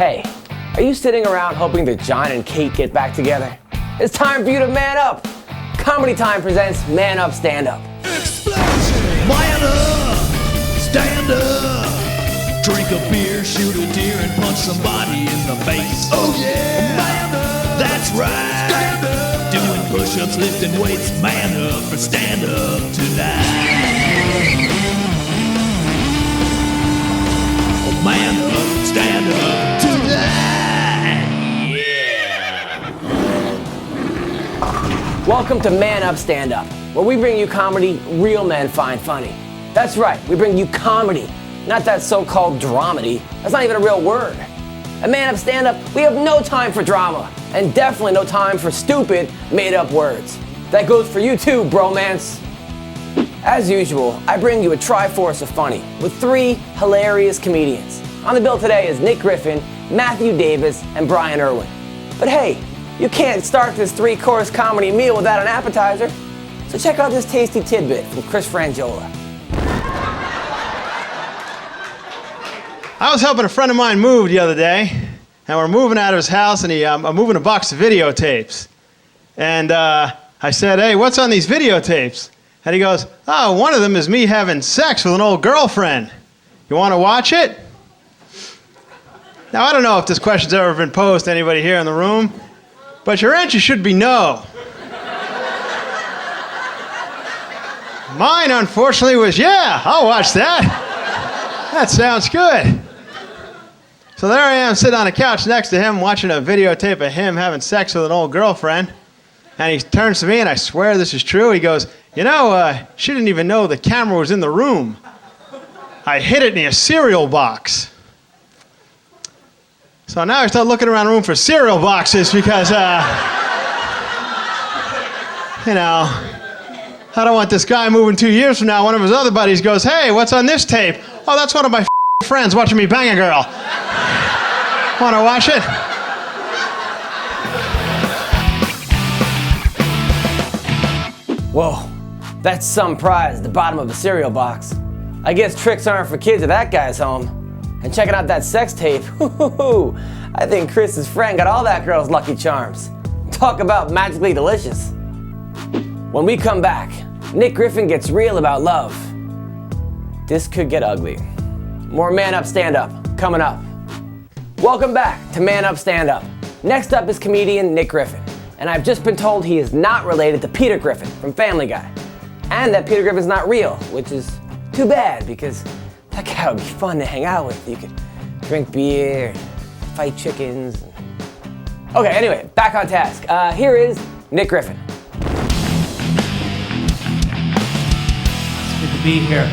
Hey, are you sitting around hoping that John and Kate get back together? It's time for you to man up. Comedy Time presents Man Up, Stand Up. Explosion! Man up! Stand up! Drink a beer, shoot a deer, and punch somebody in the face. Oh yeah! Man up! That's right! Stand up! Doing push-ups, lifting weights, man up or stand up tonight. Oh, man up, stand up tonight! Yeah! Welcome to Man Up, Stand Up, where we bring you comedy real men find funny. That's right, we bring you comedy, not that so-called dramedy. That's not even a real word. At Man Up, Stand Up, we have no time for drama, and definitely no time for stupid, made-up words. That goes for you too, bromance. As usual, I bring you a triforce of funny with three hilarious comedians. On the bill today is Nick Griffin, Matthew Davis, and Brian Irwin. But hey, you can't start this three-course comedy meal without an appetizer. So check out this tasty tidbit from Chris Frangiola. I was helping a friend of mine move the other day, and we're moving out of his house, and I'm moving a box of videotapes. And I said, hey, what's on these videotapes? And he goes, oh, one of them is me having sex with an old girlfriend. You want to watch it? Now, I don't know if this question's ever been posed to anybody here in the room, but your answer should be no. Mine, unfortunately, was, yeah, I'll watch that. That sounds good. So there I am sitting on a couch next to him watching a videotape of him having sex with an old girlfriend. And he turns to me, and I swear this is true. He goes, you know, she didn't even know the camera was in the room. I hid it in a cereal box. So now I start looking around the room for cereal boxes because, you know, I don't want this guy moving 2 years from now. One of his other buddies goes, hey, what's on this tape? Oh, that's one of my friends watching me bang a girl. Want to watch it? Whoa, that's some prize at the bottom of a cereal box. I guess tricks aren't for kids at that guy's home. And checking out that sex tape, I think Chris's friend got all that girl's lucky charms. Talk about magically delicious. When we come back, Nick Griffin gets real about love. This could get ugly. More Man Up, Stand Up coming up. Welcome back to Man Up, Stand Up. Next up is comedian Nick Griffin. And I've just been told he is not related to Peter Griffin from Family Guy. And that Peter Griffin's not real, which is too bad because that guy would be fun to hang out with. You could drink beer, fight chickens. Okay, anyway, back on task. Here is Nick Griffin. It's good to be here.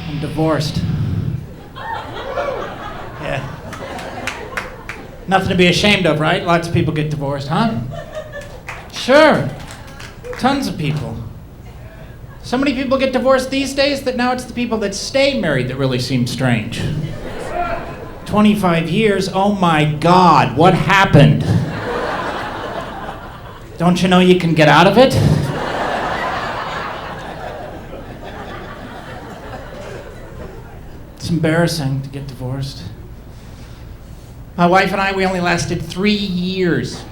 I'm divorced. Yeah. Nothing to be ashamed of, right? Lots of people get divorced, huh? Sure. Tons of people. So many people get divorced these days that now it's the people that stay married that really seem strange. 25 years, oh my God, what happened? Don't you know you can get out of it? It's embarrassing to get divorced. My wife and I, we only lasted 3 years.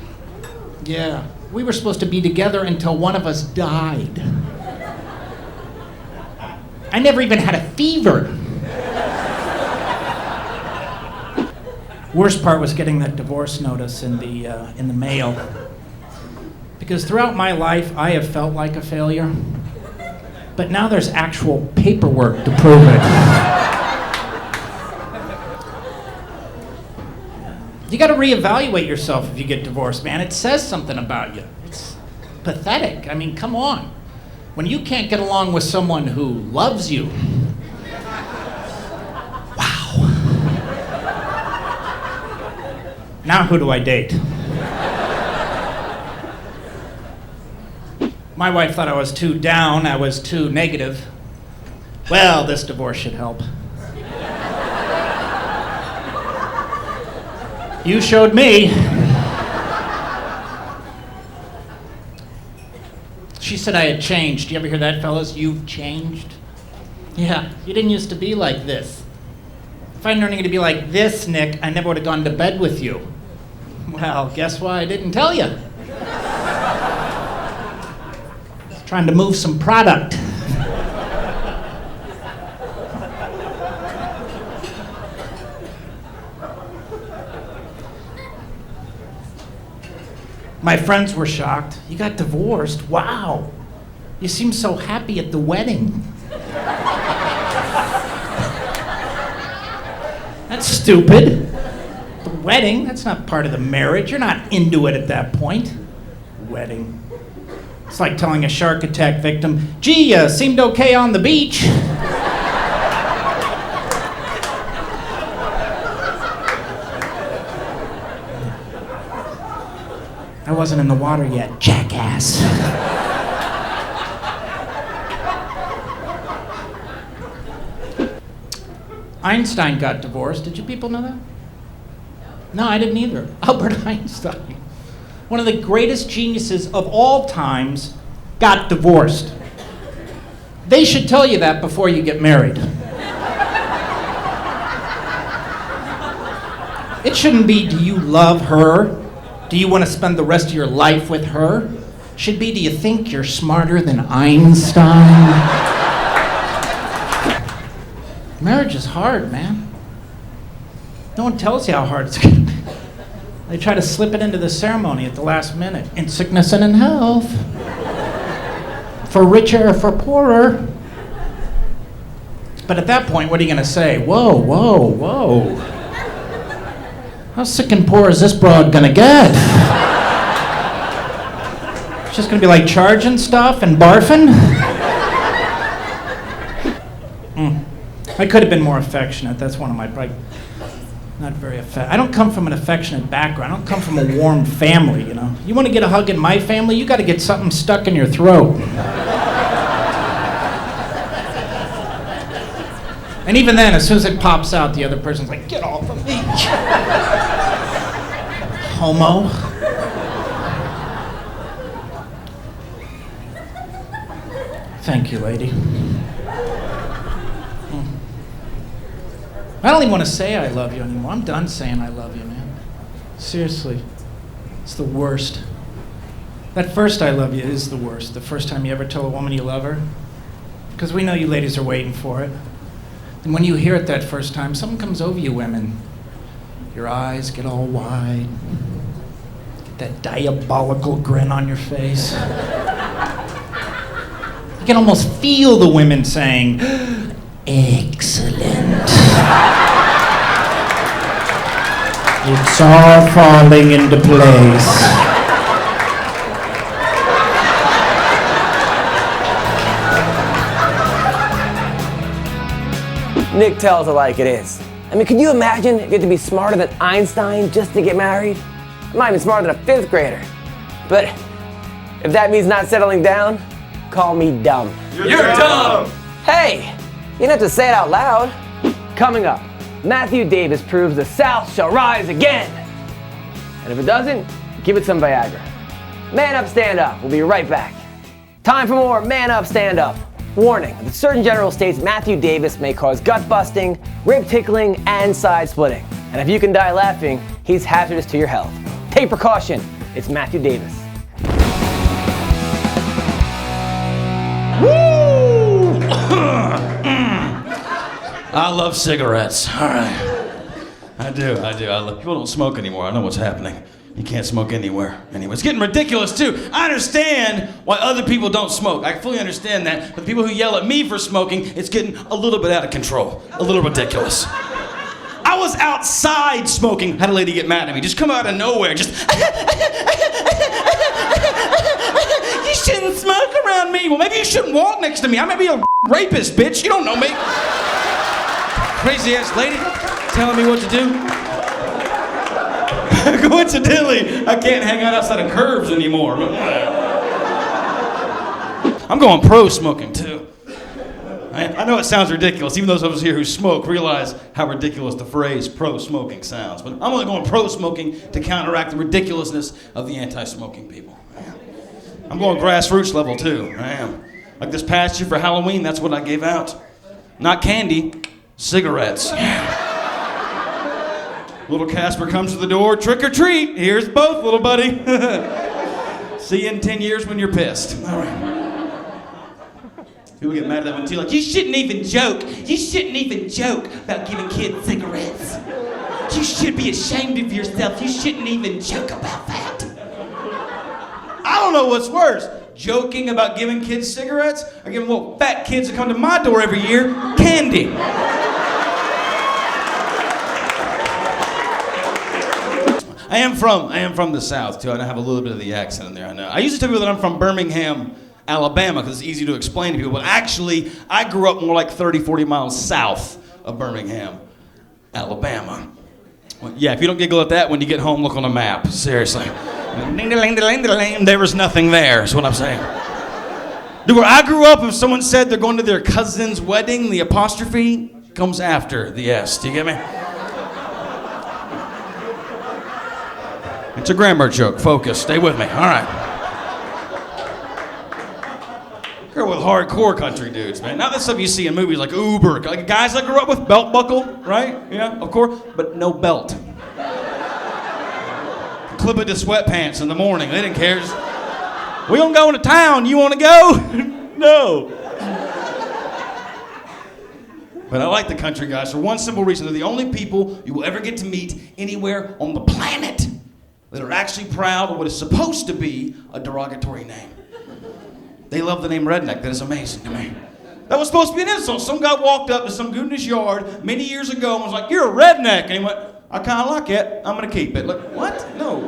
Yeah, we were supposed to be together until one of us died. I never even had a fever. Worst part was getting that divorce notice in the mail. Because throughout my life, I have felt like a failure. But now there's actual paperwork to prove it. You gotta reevaluate yourself if you get divorced, man. It says something about you. It's pathetic. I mean, come on. When you can't get along with someone who loves you, wow. Now who do I date? My wife thought I was too down, I was too negative. Well, this divorce should help. You showed me. She said I had changed. You ever hear that, fellas? You've changed? Yeah, you didn't used to be like this. If I'd known you to be like this, Nick, I never would have gone to bed with you. Well, guess why I didn't tell you? Trying to move some product. My friends were shocked. You got divorced? Wow. You seem so happy at the wedding. That's stupid. The wedding, that's not part of the marriage. You're not into it at that point. Wedding. It's like telling a shark attack victim, gee, you seemed okay on the beach. I wasn't in the water yet, jackass. Einstein got divorced. Did you people know that? No, I didn't either. Albert Einstein, one of the greatest geniuses of all times, got divorced. They should tell you that before you get married. It shouldn't be, do you love her? Do you want to spend the rest of your life with her? It should be, do you think you're smarter than Einstein? Marriage is hard, man. No one tells you how hard it's going to be. They try to slip it into the ceremony at the last minute. In sickness and in health. For richer or for poorer. But at that point, what are you going to say? Whoa, whoa, whoa. How sick and poor is this broad going to get? She's just going to be like charging stuff and barfing? I could have been more affectionate. That's one of my probably not very I don't come from an affectionate background. I don't come from a warm family, you know. You want to get a hug in my family, you got to get something stuck in your throat. And even then, as soon as it pops out, the other person's like, get off of me. Homo. Thank you, lady. I don't even want to say I love you anymore. I'm done saying I love you, man. Seriously. It's the worst. That first I love you is the worst. The first time you ever tell a woman you love her. Because we know you ladies are waiting for it. And when you hear it that first time, something comes over you women. Your eyes get all wide. Get that diabolical grin on your face. You can almost feel the women saying, excellent. It's all falling into place. Nick tells it like it is. I mean, could you imagine if you had to be smarter than Einstein just to get married? I'm not even smarter than a 5th grader. But if that means not settling down, call me dumb. You're dumb! Hey, you don't have to say it out loud. Coming up, Matthew Davis proves the South shall rise again. And if it doesn't, give it some Viagra. Man Up, Stand Up. We'll be right back. Time for more Man Up, Stand Up. Warning, the Surgeon General states Matthew Davis may cause gut busting, rib tickling, and side splitting. And if you can die laughing, he's hazardous to your health. Take precaution. It's Matthew Davis. Woo! I love cigarettes. All right. I do. People don't smoke anymore. I know what's happening. You can't smoke anywhere. Anyway, it's getting ridiculous too. I understand why other people don't smoke. I fully understand that. But the people who yell at me for smoking, it's getting a little bit out of control. A little ridiculous. I was outside smoking, had a lady get mad at me. Just come out of nowhere, just you shouldn't smoke around me. Well, maybe you shouldn't walk next to me. I may be a rapist, bitch. You don't know me. Crazy ass lady telling me what to do. Coincidentally, I can't hang out outside of curves anymore. I'm going pro smoking too. I know it sounds ridiculous. Even those of us here who smoke realize how ridiculous the phrase pro smoking sounds. But I'm only going pro smoking to counteract the ridiculousness of the anti-smoking people. I'm going grassroots level too. I am. Like this past year for Halloween, that's what I gave out. Not candy, cigarettes. Little Casper comes to the door, trick or treat. Here's both, little buddy. See you in 10 years when you're pissed. All right. People get mad at that one too, like, you shouldn't even joke. You shouldn't even joke about giving kids cigarettes. You should be ashamed of yourself. You shouldn't even joke about that. I don't know what's worse, joking about giving kids cigarettes or giving little fat kids that come to my door every year candy. I am from the South too, and I have a little bit of the accent in there, I know. I used to tell people that I'm from Birmingham, Alabama, because it's easy to explain to people, but actually, I grew up more like 30, 40 miles south of Birmingham, Alabama. Well, yeah, if you don't giggle at that when you get home, look on a map, seriously. There was nothing there, is what I'm saying. Dude, where I grew up, if someone said they're going to their cousin's wedding, the apostrophe comes after the S, do you get me? It's a grammar joke, focus, stay with me, all right. Girl with hardcore country dudes, man. Not that stuff you see in movies like Uber. Like guys that grew up with belt buckle, right? Yeah, of course, but no belt. Clip it to sweatpants in the morning. They didn't care. Just, we gonna go into town. You wanna go? No. But I like the country guys for one simple reason. They're the only people you will ever get to meet anywhere on the planet that are actually proud of what is supposed to be a derogatory name. They love the name redneck. That is amazing to me. That was supposed to be an insult. Some guy walked up to some dude in his yard many years ago and was like, you're a redneck. And he went, I kind of like it. I'm going to keep it. Like, what? No.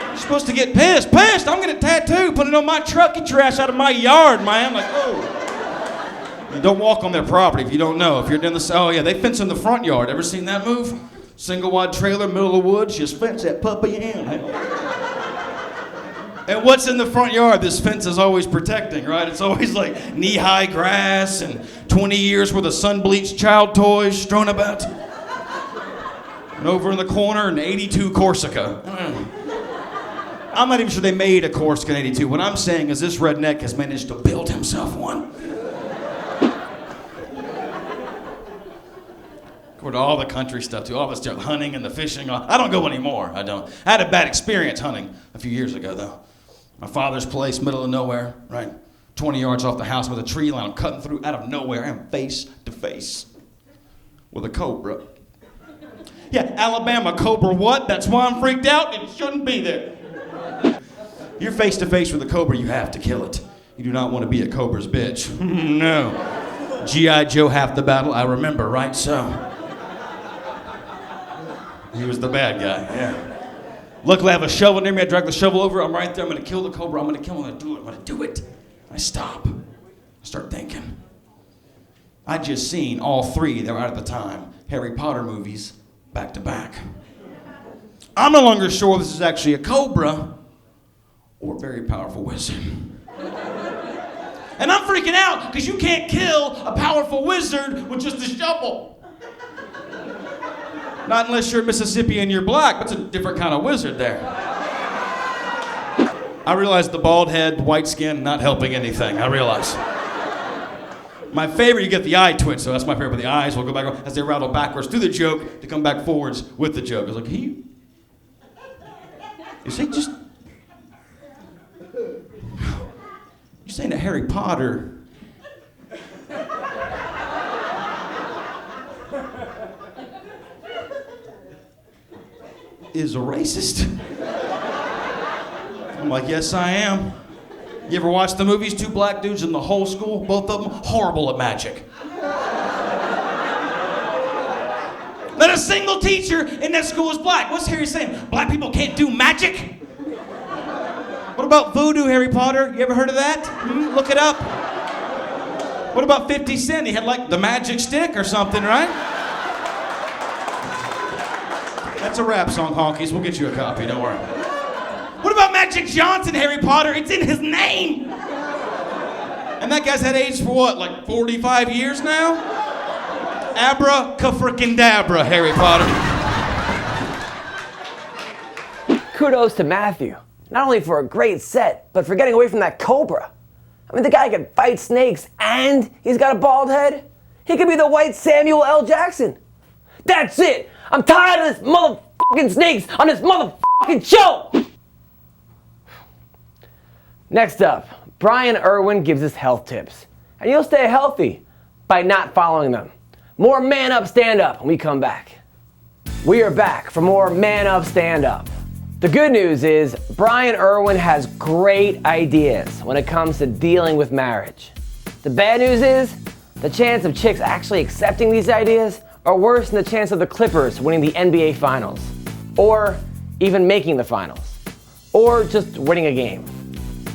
You're supposed to get pissed. Pissed? I'm going to tattoo. Put it on my truck. Get your ass out of my yard, man. Like, oh. You don't walk on their property if you don't know. If you're in the, oh yeah, they fence in the front yard. Ever seen that move? Single wide trailer, middle of the woods. Just fence that puppy in. And what's in the front yard this fence is always protecting, right? It's always like knee-high grass and 20 years worth of sun-bleached child toys strewn about. And over in the corner, an 82 Corsica. I'm not even sure they made a Corsica in 82. What I'm saying is this redneck has managed to build himself one. According to all the country stuff, too. All the stuff, hunting and the fishing. I don't go anymore, I don't. I had a bad experience hunting a few years ago, though. My father's place, middle of nowhere, right? 20 yards off the house with a tree line. I'm cutting through out of nowhere. I am face to face with a cobra. Yeah, Alabama cobra what? That's why I'm freaked out. It shouldn't be there. You're face to face with a cobra, you have to kill it. You do not want to be a cobra's bitch. No. G.I. Joe half the battle, I remember, right? So. He was the bad guy, yeah. Luckily, I have a shovel near me. I drag the shovel over. I'm right there. I'm going to kill the cobra. I'm going to kill him. I'm going to do it. I'm going to do it. I stop. I start thinking. I just seen all three that were out at the time Harry Potter movies back to back. I'm no longer sure this is actually a cobra or a very powerful wizard. And I'm freaking out because you can't kill a powerful wizard with just a shovel. Not unless you're Mississippi and you're black. That's a different kind of wizard there. I realize the bald head, white skin, not helping anything. I realize. My favorite, you get the eye twitch, so that's my favorite. But the eyes will go back as they rattle backwards through the joke to come back forwards with the joke. It's like, you see, just. You're saying that Harry Potter. Is a racist? I'm like, yes, I am. You ever watch the movies? Two black dudes in the whole school, both of them horrible at magic. Not a single teacher in that school is black. What's Harry saying? Black people can't do magic? What about voodoo, Harry Potter? You ever heard of that? Look it up. What about 50 Cent? He had like the magic stick or something, right? That's a rap song, honkies. We'll get you a copy, don't worry. What about Magic Johnson, Harry Potter? It's in his name. And that guy's had AIDS for what, like 45 years now? Abra-ca-frickin-dabra, Harry Potter. Kudos to Matthew, not only for a great set, but for getting away from that cobra. I mean, the guy can fight snakes and he's got a bald head. He could be the white Samuel L. Jackson. That's it! I'm tired of this motherfucking snakes on this motherfucking show! Next up, Brian Irwin gives us health tips. And you'll stay healthy by not following them. More Man Up Stand Up when we come back. We are back for more Man Up Stand Up. The good news is Brian Irwin has great ideas when it comes to dealing with marriage. The bad news is the chance of chicks actually accepting these ideas are worse than the chance of the Clippers winning the NBA Finals, or even making the finals, or just winning a game.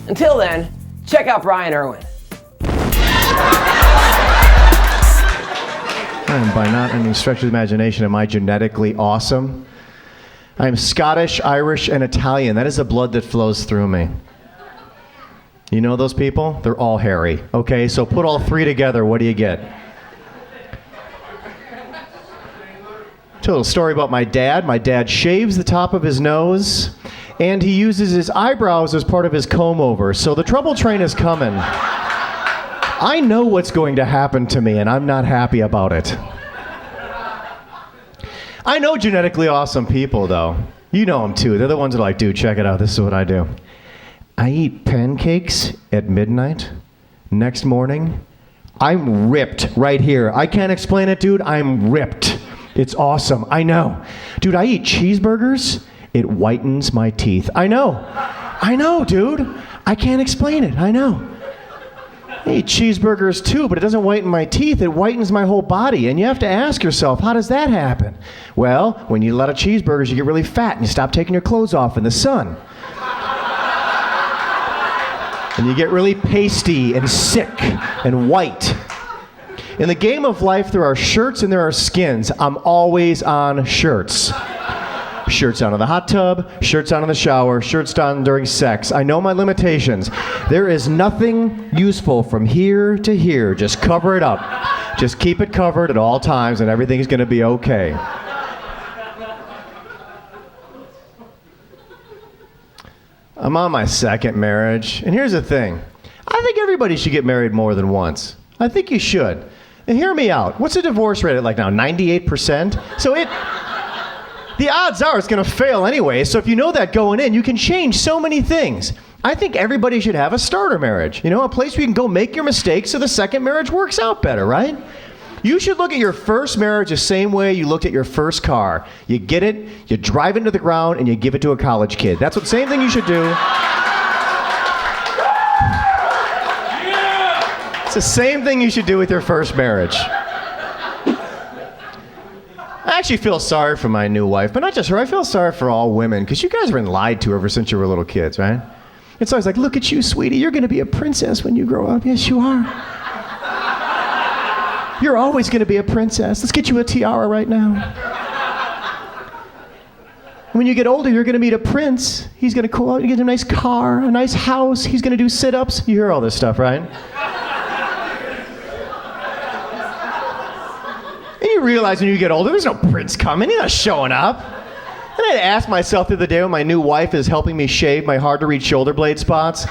Until then, check out Brian Irwin. And by not any stretch of the imagination am I genetically awesome. I am Scottish, Irish, and Italian. That is the blood that flows through me. You know those people? They're all hairy. Okay, so put all three together, what do you get? Tell a little story about my dad. My dad shaves the top of his nose, and he uses his eyebrows as part of his comb over. So the trouble train is coming. I know what's going to happen to me, and I'm not happy about it. I know genetically awesome people, though. You know them, too. They're the ones that are like, dude, check it out. This is what I do. I eat pancakes at midnight. Next morning, I'm ripped right here. I can't explain it, dude. I'm ripped. It's awesome. I know. Dude, I eat cheeseburgers. It whitens my teeth. I know, dude. I can't explain it. I know. I eat cheeseburgers too, but it doesn't whiten my teeth. It whitens my whole body. And you have to ask yourself, how does that happen? Well, when you eat a lot of cheeseburgers, you get really fat and you stop taking your clothes off in the sun. And you get really pasty and sick and white. In the game of life, there are shirts and there are skins. I'm always on shirts. Shirts on in the hot tub, shirts on in the shower, shirts on during sex. I know my limitations. There is nothing useful from here to here. Just cover it up. Just keep it covered at all times and everything's going to be okay. I'm on my second marriage, and here's the thing. I think everybody should get married more than once. I think you should. And hear me out. What's the divorce rate at like now? 98%? So the odds are it's going to fail anyway, so if you know that going in, you can change so many things. I think everybody should have a starter marriage. You know, a place where you can go make your mistakes so the second marriage works out better, right? You should look at your first marriage the same way you looked at your first car. You get it, you drive it into the ground, and you give it to a college kid. That's the same thing you should do. It's the same thing you should do with your first marriage. I actually feel sorry for my new wife, but not just her. I feel sorry for all women, because you guys have been lied to ever since you were little kids, right? It's always like, look at you, sweetie. You're going to be a princess when you grow up. Yes, you are. You're always going to be a princess. Let's get you a tiara right now. When you get older, you're going to meet a prince. He's going to go out and get a nice car, a nice house. He's going to do sit-ups. You hear all this stuff, right? And you realize when you get older, there's no prince coming. He's not showing up. And I asked myself the other day when my new wife is helping me shave my hard-to-reach shoulder blade spots.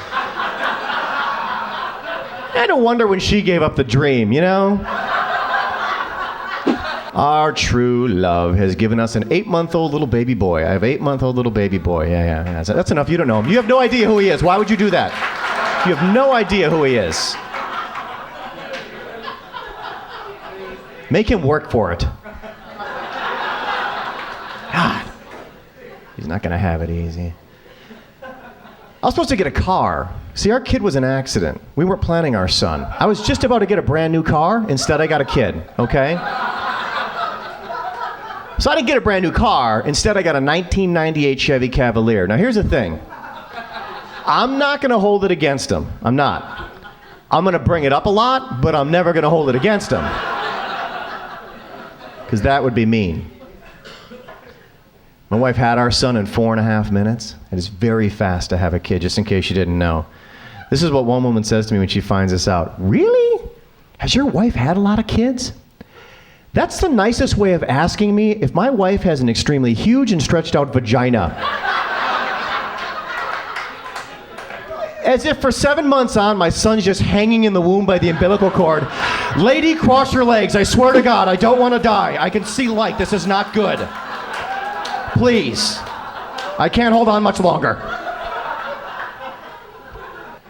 I had to wonder when she gave up the dream, you know? Our true love has given us an 8-month-old little baby boy. I have an 8-month-old little baby boy. Yeah. That's enough. You don't know him. You have no idea who he is. Why would you do that? You have no idea who he is. Make him work for it. God. He's not going to have it easy. I was supposed to get a car. See, our kid was an accident. We weren't planning our son. I was just about to get a brand new car. Instead, I got a kid, okay? So I didn't get a brand new car. Instead, I got a 1998 Chevy Cavalier. Now, here's the thing. I'm not going to hold it against him. I'm not. I'm going to bring it up a lot, but I'm never going to hold it against him. Because that would be mean. My wife had our son in 4.5 minutes. It is very fast to have a kid, just in case you didn't know. This is what one woman says to me when she finds this out. Really? Has your wife had a lot of kids? That's the nicest way of asking me if my wife has an extremely huge and stretched out vagina. as if for 7 months on, my son's just hanging in the womb by the umbilical cord. Lady, cross your legs. I swear to God, I don't want to die. I can see light. This is not good. Please. I can't hold on much longer.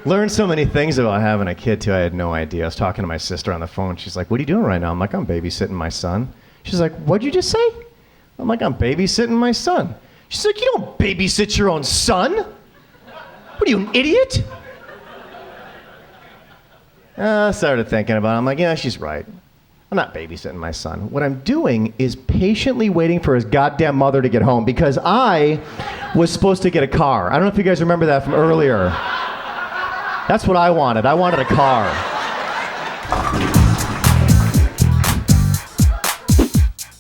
Learned so many things about having a kid, too. I had no idea. I was talking to my sister on the phone. She's like, what are you doing right now? I'm like, I'm babysitting my son. She's like, what'd you just say? I'm like, I'm babysitting my son. She's like, you don't babysit your own son. What are you, an idiot? I started thinking about it. I'm like, yeah, she's right. I'm not babysitting my son. What I'm doing is patiently waiting for his goddamn mother to get home because I was supposed to get a car. I don't know if you guys remember that from earlier. That's what I wanted. I wanted a car.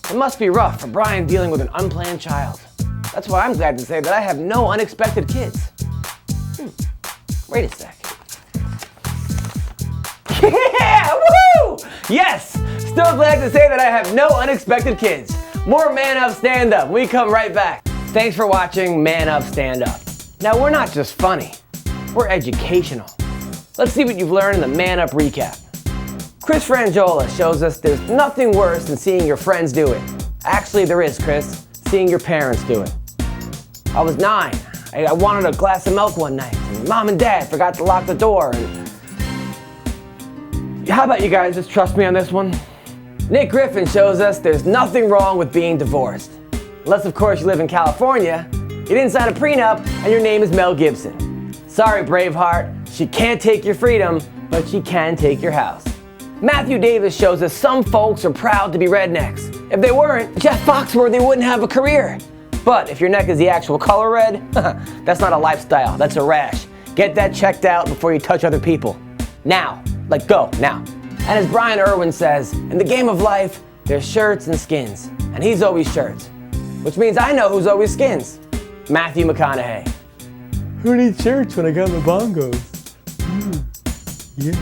It must be rough for Brian dealing with an unplanned child. That's why I'm glad to say that I have no unexpected kids. Wait a sec. Yeah! Woo! Yes! Still glad to say that I have no unexpected kids. More Man Up Stand Up. We come right back. Thanks for watching Man Up Stand Up. Now, we're not just funny. We're educational. Let's see what you've learned in the Man Up Recap. Chris Frangiola shows us there's nothing worse than seeing your friends do it. Actually, there is, Chris. Seeing your parents do it. I was 9. I wanted a glass of milk one night, and Mom and Dad forgot to lock the door. And how about you guys just trust me on this one? Nick Griffin shows us there's nothing wrong with being divorced. Unless, of course, you live in California, you didn't sign a prenup, and your name is Mel Gibson. Sorry, Braveheart. She can't take your freedom, but she can take your house. Matthew Davis shows us some folks are proud to be rednecks. If they weren't, Jeff Foxworthy wouldn't have a career. But if your neck is the actual color red, that's not a lifestyle, that's a rash. Get that checked out before you touch other people. Now, like go, now. And as Brian Irwin says, in the game of life, there's shirts and skins. And he's always shirts. Which means I know who's always skins. Matthew McConaughey. Who needs shirts when I got my bongos? Yeah.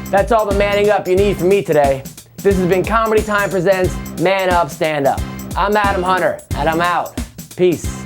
That's all the manning up you need from me today. This has been Comedy Time Presents Man Up Stand Up. I'm Adam Hunter, and I'm out. Peace.